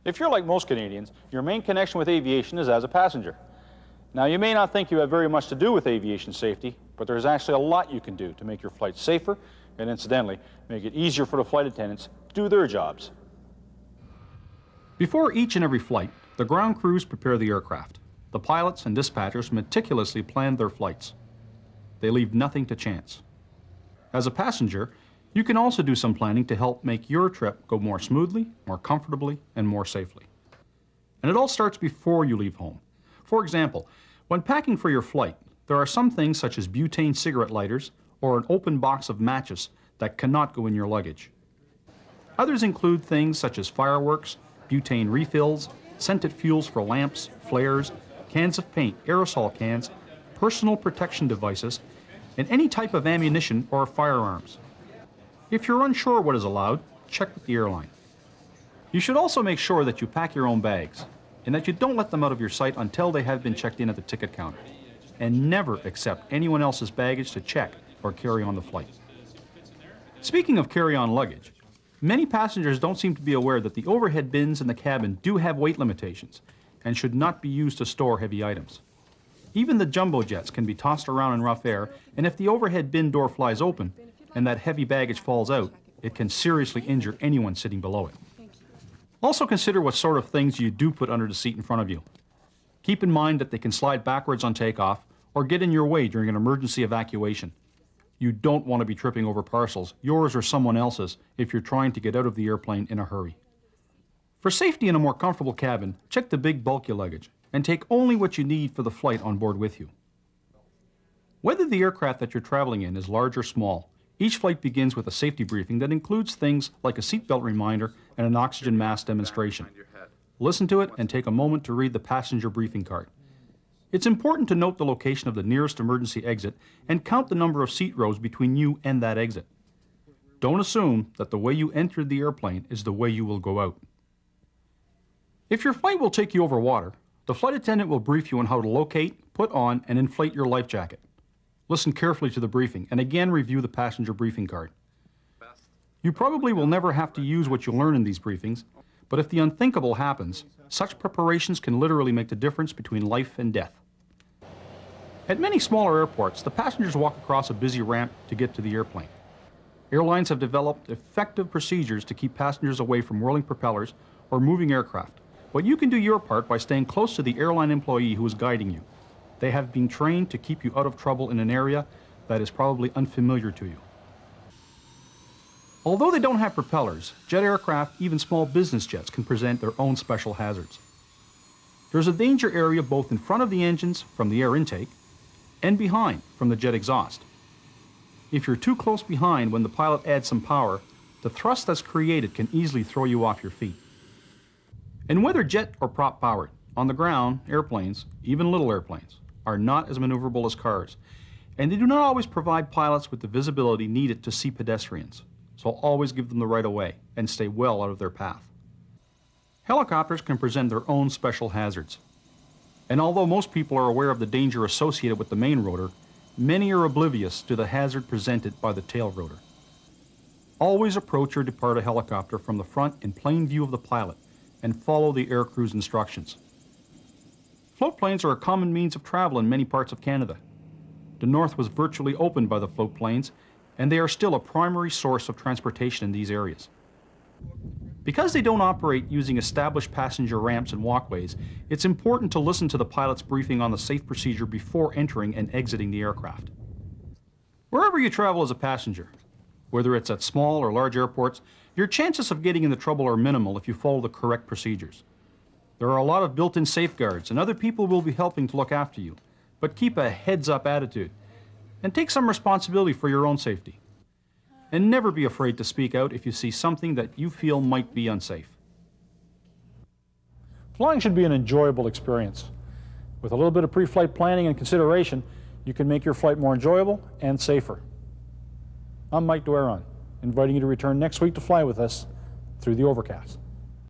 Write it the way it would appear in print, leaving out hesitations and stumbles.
If you're like most Canadians, your main connection with aviation is as a passenger. Now, you may not think you have very much to do with aviation safety, but there's actually a lot you can do to make your flight safer and, incidentally, make it easier for the flight attendants to do their jobs. Before each and every flight, the ground crews prepare the aircraft. The pilots and dispatchers meticulously plan their flights. They leave nothing to chance. As a passenger, you can also do some planning to help make your trip go more smoothly, more comfortably, and more safely. And it all starts before you leave home. For example, when packing for your flight, there are some things such as butane cigarette lighters or an open box of matches that cannot go in your luggage. Others include things such as fireworks, butane refills, scented fuels for lamps, flares, cans of paint, aerosol cans, personal protection devices, and any type of ammunition or firearms. If you're unsure what is allowed, check with the airline. You should also make sure that you pack your own bags and that you don't let them out of your sight until they have been checked in at the ticket counter. And never accept anyone else's baggage to check or carry on the flight. Speaking of carry-on luggage, many passengers don't seem to be aware that the overhead bins in the cabin do have weight limitations and should not be used to store heavy items. Even the jumbo jets can be tossed around in rough air, and if the overhead bin door flies open and that heavy baggage falls out, it can seriously injure anyone sitting below it. Also consider what sort of things you do put under the seat in front of you. Keep in mind that they can slide backwards on takeoff or get in your way during an emergency evacuation. You don't want to be tripping over parcels, yours or someone else's, if you're trying to get out of the airplane in a hurry. For safety in a more comfortable cabin, check the big bulky luggage and take only what you need for the flight on board with you. Whether the aircraft that you're traveling in is large or small, each flight begins with a safety briefing that includes things like a seatbelt reminder and an oxygen mask demonstration. Listen to it and take a moment to read the passenger briefing card. It's important to note the location of the nearest emergency exit and count the number of seat rows between you and that exit. Don't assume that the way you entered the airplane is the way you will go out. If your flight will take you over water, the flight attendant will brief you on how to locate, put on, and inflate your life jacket. Listen carefully to the briefing and again review the passenger briefing card. You probably will never have to use what you learn in these briefings, but if the unthinkable happens, such preparations can literally make the difference between life and death. At many smaller airports, the passengers walk across a busy ramp to get to the airplane. Airlines have developed effective procedures to keep passengers away from whirling propellers or moving aircraft, but you can do your part by staying close to the airline employee who is guiding you. They have been trained to keep you out of trouble in an area that is probably unfamiliar to you. Although they don't have propellers, jet aircraft, even small business jets, can present their own special hazards. There's a danger area both in front of the engines from the air intake and behind from the jet exhaust. If you're too close behind when the pilot adds some power, the thrust that's created can easily throw you off your feet. And whether jet or prop powered, on the ground, airplanes, even little airplanes, are not as maneuverable as cars, and they do not always provide pilots with the visibility needed to see pedestrians, so always give them the right of way and stay well out of their path. Helicopters can present their own special hazards, and although most people are aware of the danger associated with the main rotor, many are oblivious to the hazard presented by the tail rotor. Always approach or depart a helicopter from the front in plain view of the pilot and follow the aircrew's instructions. Float planes are a common means of travel in many parts of Canada. The north was virtually opened by the float planes, and they are still a primary source of transportation in these areas. Because they don't operate using established passenger ramps and walkways, it's important to listen to the pilot's briefing on the safe procedure before entering and exiting the aircraft. Wherever you travel as a passenger, whether it's at small or large airports, your chances of getting into trouble are minimal if you follow the correct procedures. There are a lot of built-in safeguards, and other people will be helping to look after you, but keep a heads-up attitude and take some responsibility for your own safety. And never be afraid to speak out if you see something that you feel might be unsafe. Flying should be an enjoyable experience. With a little bit of pre-flight planning and consideration, you can make your flight more enjoyable and safer. I'm Mike Dueron, inviting you to return next week to fly with us through the Overcast.